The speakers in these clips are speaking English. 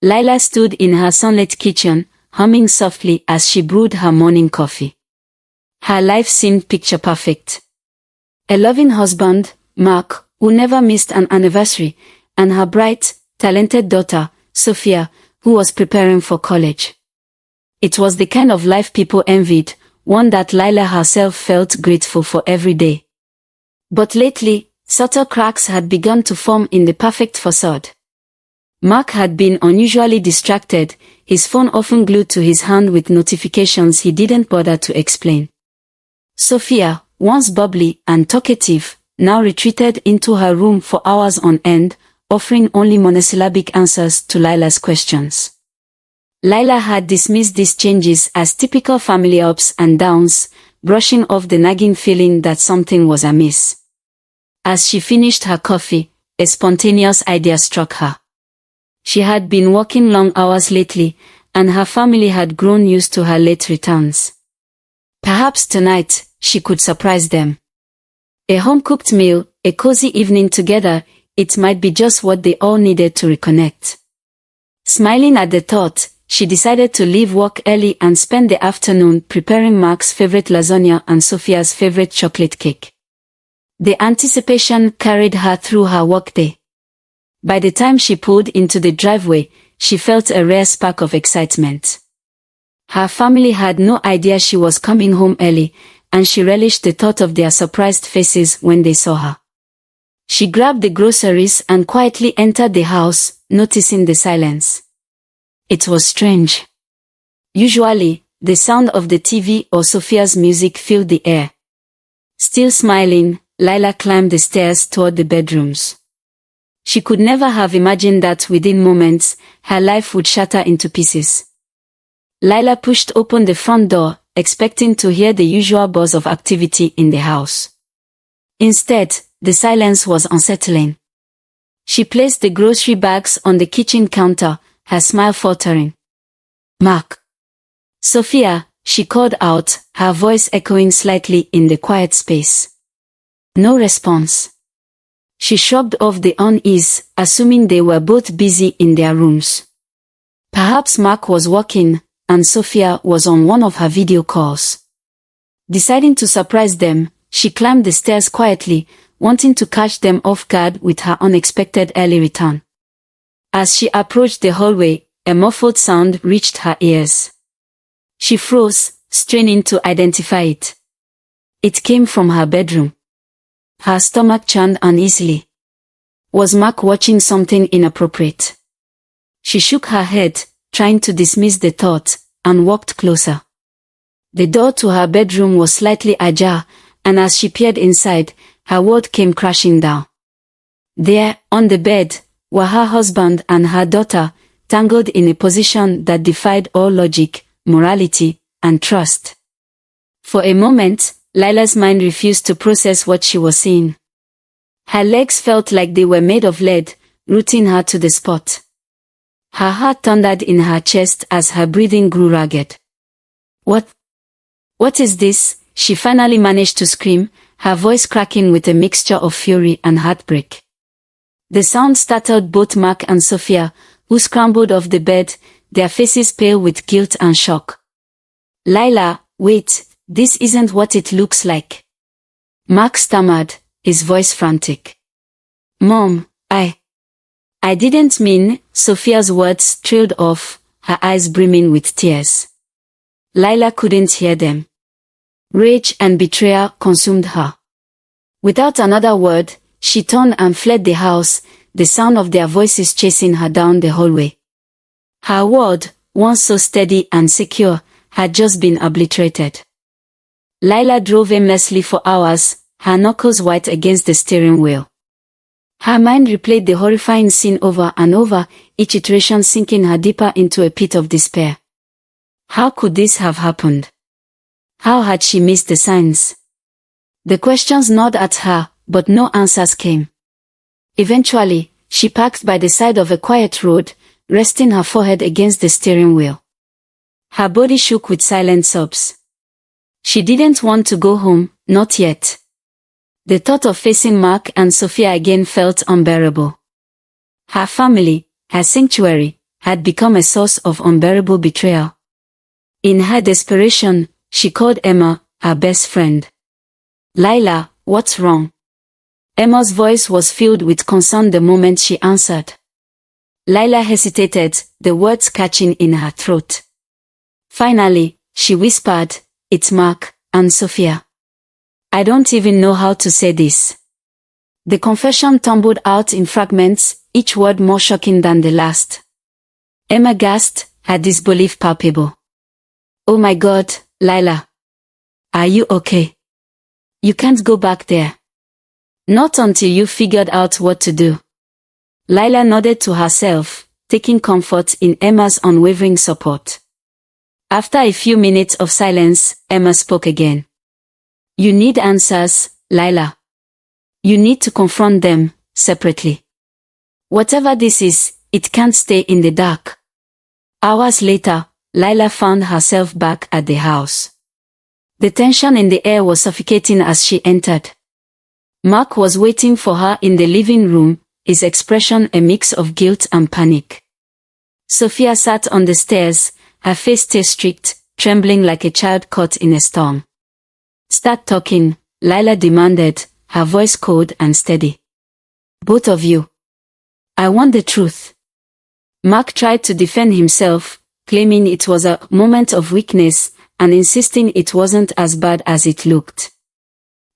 Lila stood in her sunlit kitchen, humming softly as she brewed her morning coffee. Her life seemed picture perfect. A loving husband, Mark, who never missed an anniversary, and her bright, talented daughter, Sophia, who was preparing for college. It was the kind of life people envied, one that Lila herself felt grateful for every day. But lately, subtle cracks had begun to form in the perfect facade. Mark had been unusually distracted, his phone often glued to his hand with notifications he didn't bother to explain. Sophia, once bubbly and talkative, now retreated into her room for hours on end, offering only monosyllabic answers to Lila's questions. Lila had dismissed these changes as typical family ups and downs, brushing off the nagging feeling that something was amiss. As she finished her coffee, a spontaneous idea struck her. She had been working long hours lately, and her family had grown used to her late returns. Perhaps tonight, she could surprise them. A home-cooked meal, a cozy evening together, it might be just what they all needed to reconnect. Smiling at the thought, she decided to leave work early and spend the afternoon preparing Mark's favorite lasagna and Sophia's favorite chocolate cake. The anticipation carried her through her workday. By the time she pulled into the driveway, she felt a rare spark of excitement. Her family had no idea she was coming home early, and she relished the thought of their surprised faces when they saw her. She grabbed the groceries and quietly entered the house, noticing the silence. It was strange. Usually, the sound of the TV or Sophia's music filled the air. Still smiling, Lila climbed the stairs toward the bedrooms. She could never have imagined that within moments, her life would shatter into pieces. Lila pushed open the front door, expecting to hear the usual buzz of activity in the house. Instead, the silence was unsettling. She placed the grocery bags on the kitchen counter, her smile faltering. "Mark." "Sophia," she called out, her voice echoing slightly in the quiet space. No response. She shrugged off the unease, assuming they were both busy in their rooms. Perhaps Mark was working, and Sophia was on one of her video calls. Deciding to surprise them, she climbed the stairs quietly, wanting to catch them off guard with her unexpected early return. As she approached the hallway, a muffled sound reached her ears. She froze, straining to identify it. It came from her bedroom. Her stomach churned uneasily. Was Mark watching something inappropriate? She shook her head, trying to dismiss the thought, and walked closer. The door to her bedroom was slightly ajar, and as she peered inside, her world came crashing down. There, on the bed, were her husband and her daughter, tangled in a position that defied all logic, morality, and trust. For a moment, Lila's mind refused to process what she was seeing. Her legs felt like they were made of lead, rooting her to the spot. Her heart thundered in her chest as her breathing grew ragged. What is this?" she finally managed to scream, her voice cracking with a mixture of fury and heartbreak. The sound startled both Mark and Sophia, who scrambled off the bed, their faces pale with guilt and shock. "Lila, wait, this isn't what it looks like." Mark stammered, his voice frantic. "Mom, I didn't mean," Sophia's words trailed off, her eyes brimming with tears. Lila couldn't hear them. Rage and betrayal consumed her. Without another word, she turned and fled the house, the sound of their voices chasing her down the hallway. Her world, once so steady and secure, had just been obliterated. Lila drove aimlessly for hours, her knuckles white against the steering wheel. Her mind replayed the horrifying scene over and over, each iteration sinking her deeper into a pit of despair. How could this have happened? How had she missed the signs? The questions gnawed at her, but no answers came. Eventually, she parked by the side of a quiet road, resting her forehead against the steering wheel. Her body shook with silent sobs. She didn't want to go home, not yet. The thought of facing Mark and Sophia again felt unbearable. Her family, her sanctuary, had become a source of unbearable betrayal. In her desperation, she called Emma, her best friend. "Lila, what's wrong?" Emma's voice was filled with concern the moment she answered. Lila hesitated, the words catching in her throat. Finally, she whispered, "It's Mark and Sophia. I don't even know how to say this." The confession tumbled out in fragments, each word more shocking than the last. Emma gasped, her disbelief palpable. "Oh my God, Lila. Are you okay? You can't go back there. Not until you figured out what to do." Lila nodded to herself, taking comfort in Emma's unwavering support. After a few minutes of silence, Emma spoke again. "You need answers, Lila. You need to confront them, separately. Whatever this is, it can't stay in the dark." Hours later, Lila found herself back at the house. The tension in the air was suffocating as she entered. Mark was waiting for her in the living room, his expression a mix of guilt and panic. Sophia sat on the stairs, her face still strict, trembling like a child caught in a storm. "Start talking," Lila demanded, her voice cold and steady. "Both of you. I want the truth." Mark tried to defend himself, claiming it was a moment of weakness, and insisting it wasn't as bad as it looked.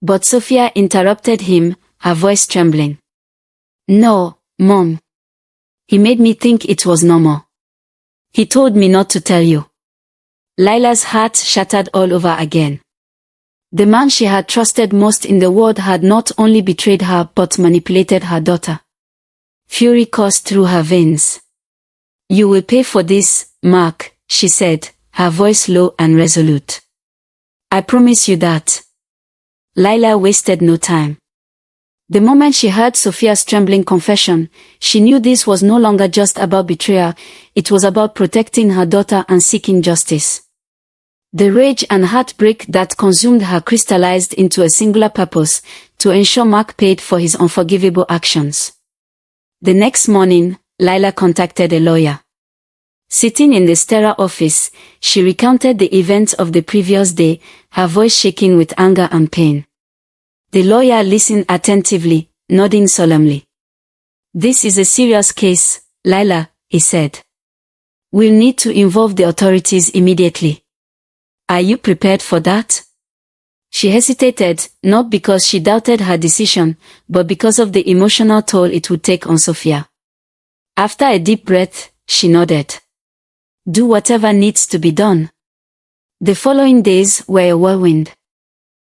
But Sophia interrupted him, her voice trembling. "No, Mom. He made me think it was normal. He told me not to tell you." Lila's heart shattered all over again. The man she had trusted most in the world had not only betrayed her but manipulated her daughter. Fury coursed through her veins. "You will pay for this, Mark," she said, her voice low and resolute. "I promise you that." Lila wasted no time. The moment she heard Sophia's trembling confession, she knew this was no longer just about betrayal, it was about protecting her daughter and seeking justice. The rage and heartbreak that consumed her crystallized into a singular purpose, to ensure Mark paid for his unforgivable actions. The next morning, Lila contacted a lawyer. Sitting in the sterile office, she recounted the events of the previous day, her voice shaking with anger and pain. The lawyer listened attentively, nodding solemnly. "This is a serious case, Lila," he said. "We'll need to involve the authorities immediately. Are you prepared for that?" She hesitated, not because she doubted her decision, but because of the emotional toll it would take on Sophia. After a deep breath, she nodded. "Do whatever needs to be done." The following days were a whirlwind.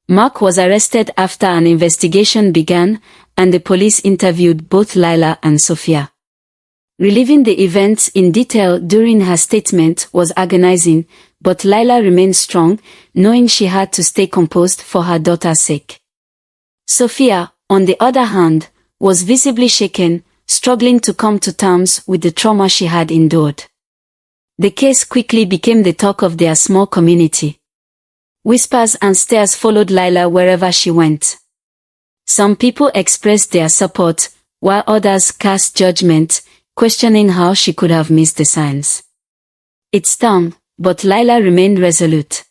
Mark was arrested after an investigation began, and the police interviewed both Lila and Sophia. Reliving the events in detail during her statement was agonizing, but Lila remained strong, knowing she had to stay composed for her daughter's sake. Sophia, on the other hand, was visibly shaken, struggling to come to terms with the trauma she had endured. The case quickly became the talk of their small community. Whispers and stares followed Lila wherever she went. Some people expressed their support, while others cast judgment, questioning how she could have missed the signs. It stung, but Lila remained resolute.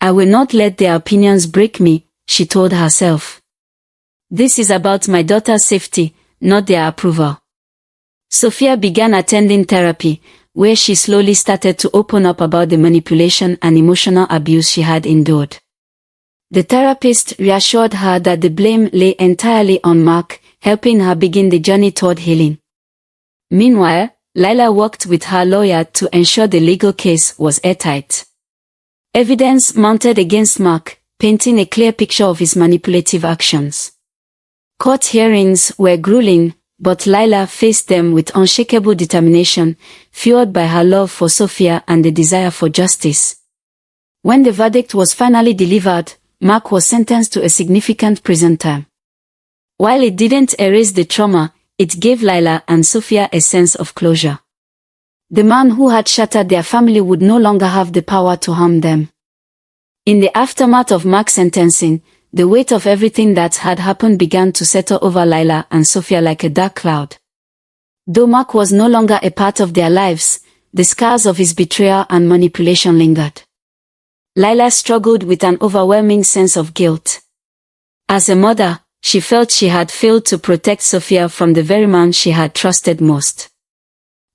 "I will not let their opinions break me," she told herself. "This is about my daughter's safety, not their approval." Sophia began attending therapy, where she slowly started to open up about the manipulation and emotional abuse she had endured. The therapist reassured her that the blame lay entirely on Mark, helping her begin the journey toward healing. Meanwhile, Lila worked with her lawyer to ensure the legal case was airtight. Evidence mounted against Mark, painting a clear picture of his manipulative actions. Court hearings were grueling, but Lila faced them with unshakable determination, fueled by her love for Sophia and the desire for justice. When the verdict was finally delivered, Mark was sentenced to a significant prison term. While it didn't erase the trauma, it gave Lila and Sophia a sense of closure. The man who had shattered their family would no longer have the power to harm them. In the aftermath of Mark's sentencing, the weight of everything that had happened began to settle over Lila and Sophia like a dark cloud. Though Mark was no longer a part of their lives, the scars of his betrayal and manipulation lingered. Lila struggled with an overwhelming sense of guilt. As a mother, she felt she had failed to protect Sophia from the very man she had trusted most.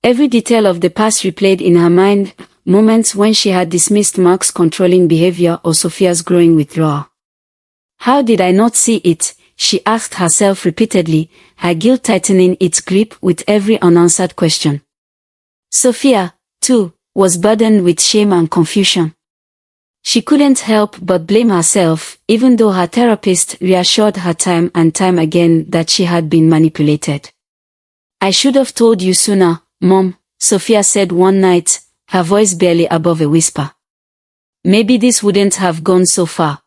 Every detail of the past replayed in her mind, moments when she had dismissed Mark's controlling behavior or Sophia's growing withdrawal. How did I not see it? She asked herself repeatedly, her guilt tightening its grip with every unanswered question. Sophia, too, was burdened with shame and confusion. She couldn't help but blame herself, even though her therapist reassured her time and time again that she had been manipulated. I should have told you sooner, Mom, Sophia said one night, her voice barely above a whisper. Maybe this wouldn't have gone so far.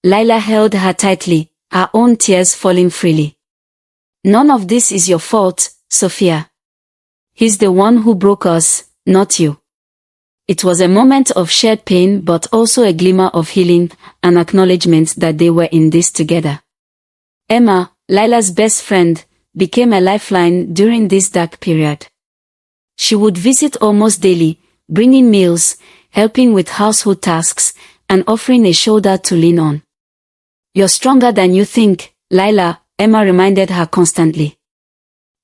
Lila held her tightly, her own tears falling freely. None of this is your fault, Sophia. He's the one who broke us, not you. It was a moment of shared pain but also a glimmer of healing, an acknowledgement that they were in this together. Emma, Lila's best friend, became a lifeline during this dark period. She would visit almost daily, bringing meals, helping with household tasks, and offering a shoulder to lean on. You're stronger than you think, Lila, Emma reminded her constantly.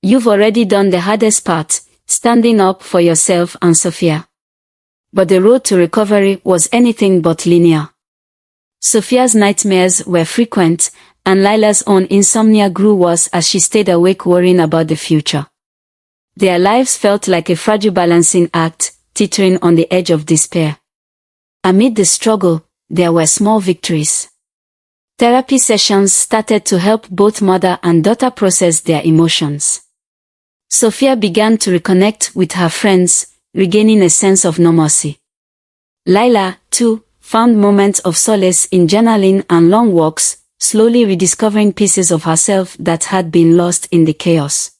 You've already done the hardest part, standing up for yourself and Sophia. But the road to recovery was anything but linear. Sophia's nightmares were frequent, and Lila's own insomnia grew worse as she stayed awake worrying about the future. Their lives felt like a fragile balancing act, teetering on the edge of despair. Amid the struggle, there were small victories. Therapy sessions started to help both mother and daughter process their emotions. Sophia began to reconnect with her friends, regaining a sense of normalcy. Lila, too, found moments of solace in journaling and long walks, slowly rediscovering pieces of herself that had been lost in the chaos.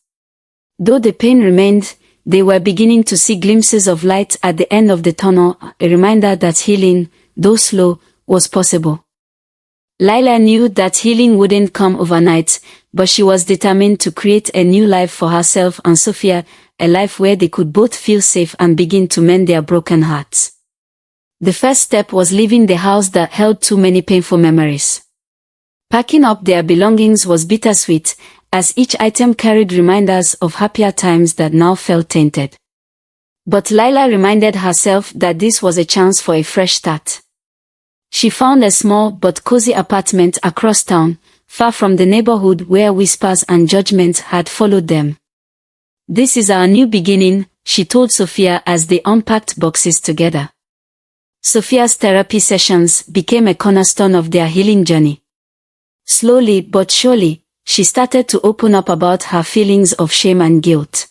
Though the pain remained, they were beginning to see glimpses of light at the end of the tunnel, a reminder that healing, though slow, was possible. Lila knew that healing wouldn't come overnight, but she was determined to create a new life for herself and Sophia, a life where they could both feel safe and begin to mend their broken hearts. The first step was leaving the house that held too many painful memories. Packing up their belongings was bittersweet, as each item carried reminders of happier times that now felt tainted. But Lila reminded herself that this was a chance for a fresh start. She found a small but cozy apartment across town, far from the neighborhood where whispers and judgment had followed them. This is our new beginning, she told Sophia as they unpacked boxes together. Sophia's therapy sessions became a cornerstone of their healing journey. Slowly but surely, she started to open up about her feelings of shame and guilt.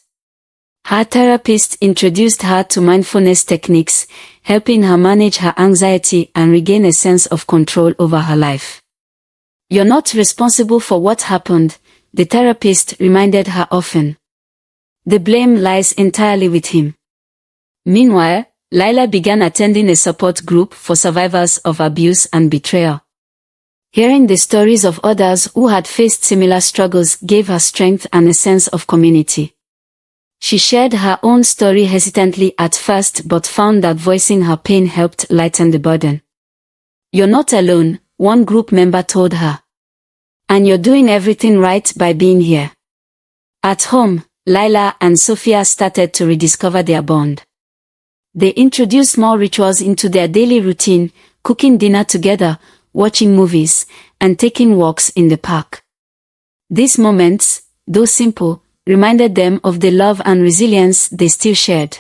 Her therapist introduced her to mindfulness techniques, helping her manage her anxiety and regain a sense of control over her life. You're not responsible for what happened, the therapist reminded her often. The blame lies entirely with him. Meanwhile, Lila began attending a support group for survivors of abuse and betrayal. Hearing the stories of others who had faced similar struggles gave her strength and a sense of community. She shared her own story hesitantly at first but found that voicing her pain helped lighten the burden. You're not alone, one group member told her. And you're doing everything right by being here. At home, Lila and Sophia started to rediscover their bond. They introduced small rituals into their daily routine, cooking dinner together, watching movies, and taking walks in the park. These moments, though simple, reminded them of the love and resilience they still shared.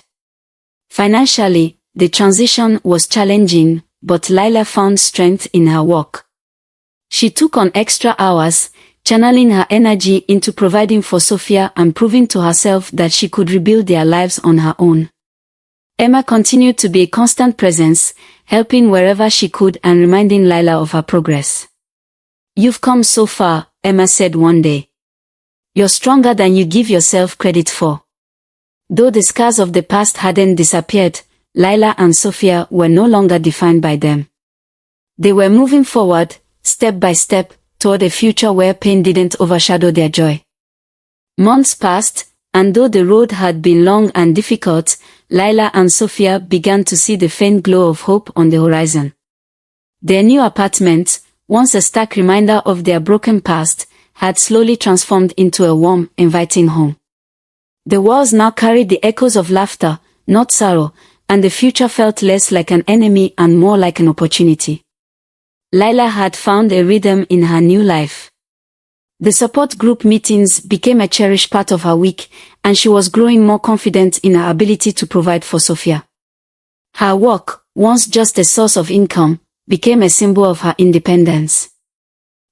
Financially, the transition was challenging, but Lila found strength in her work. She took on extra hours, channeling her energy into providing for Sophia and proving to herself that she could rebuild their lives on her own. Emma continued to be a constant presence, helping wherever she could and reminding Lila of her progress. You've come so far, Emma said one day. You're stronger than you give yourself credit for. Though the scars of the past hadn't disappeared, Lila and Sophia were no longer defined by them. They were moving forward, step by step, toward a future where pain didn't overshadow their joy. Months passed, and though the road had been long and difficult, Lila and Sophia began to see the faint glow of hope on the horizon. Their new apartment, once a stark reminder of their broken past, had slowly transformed into a warm, inviting home. The walls now carried the echoes of laughter, not sorrow, and the future felt less like an enemy and more like an opportunity. Lila had found a rhythm in her new life. The support group meetings became a cherished part of her week, and she was growing more confident in her ability to provide for Sophia. Her work, once just a source of income, became a symbol of her independence.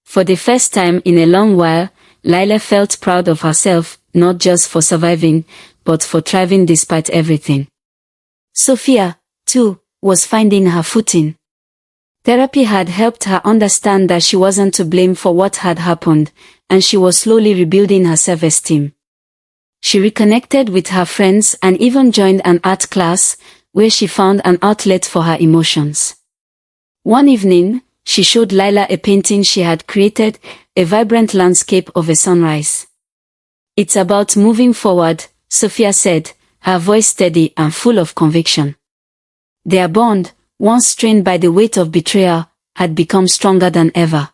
For the first time in a long while, Lila felt proud of herself, not just for surviving, but for thriving despite everything. Sophia, too, was finding her footing. Therapy had helped her understand that she wasn't to blame for what had happened, and she was slowly rebuilding her self-esteem. She reconnected with her friends and even joined an art class, where she found an outlet for her emotions. One evening, she showed Lila a painting she had created, a vibrant landscape of a sunrise. "It's about moving forward," Sophia said, her voice steady and full of conviction. Their bond, once strained by the weight of betrayal, had become stronger than ever.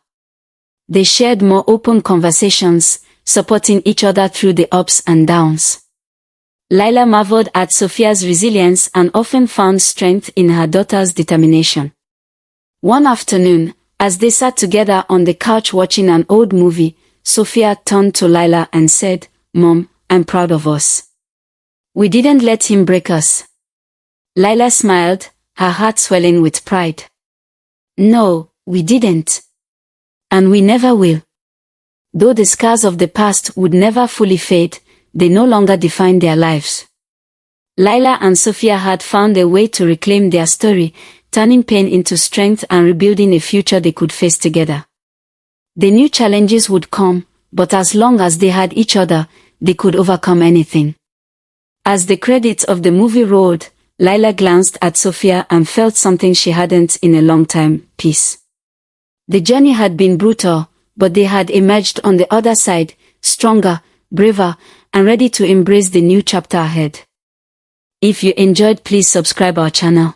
They shared more open conversations, supporting each other through the ups and downs. Lila marveled at Sophia's resilience and often found strength in her daughter's determination. One afternoon, as they sat together on the couch watching an old movie, Sophia turned to Lila and said, "Mom, I'm proud of us. We didn't let him break us." Lila smiled, her heart swelling with pride. "No, we didn't. And we never will." Though the scars of the past would never fully fade, they no longer defined their lives. Lila and Sophia had found a way to reclaim their story, turning pain into strength and rebuilding a future they could face together. They knew challenges would come, but as long as they had each other, they could overcome anything. As the credits of the movie rolled, Lila glanced at Sophia and felt something she hadn't in a long time: peace. The journey had been brutal, but they had emerged on the other side, stronger, braver, and ready to embrace the new chapter ahead. If you enjoyed, please subscribe our channel.